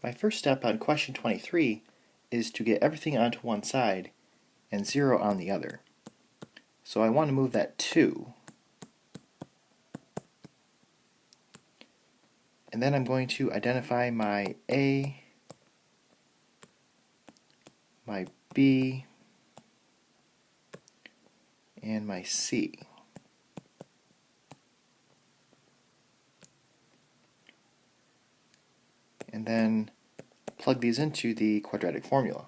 My first step on question 23 is to get everything onto one side and 0 on the other. So I want to move that 2. And then I'm going to identify my A, my B, and my C. And then plug these into the quadratic formula.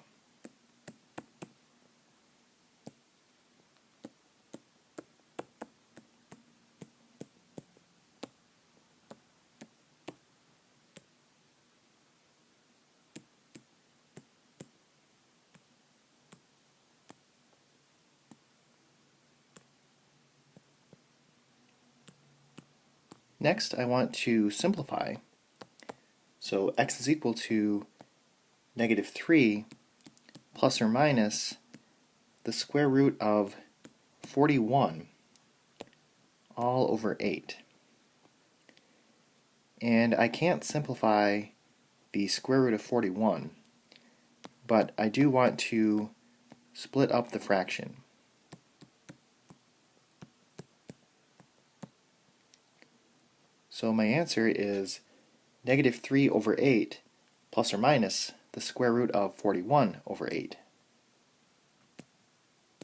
Next, I want to simplify. So x is equal to -3 plus or minus the square root of 41 all over 8. And I can't simplify the square root of 41, but I do want to split up the fraction. So my answer is -3 over 8 plus or minus the square root of 41 over 8.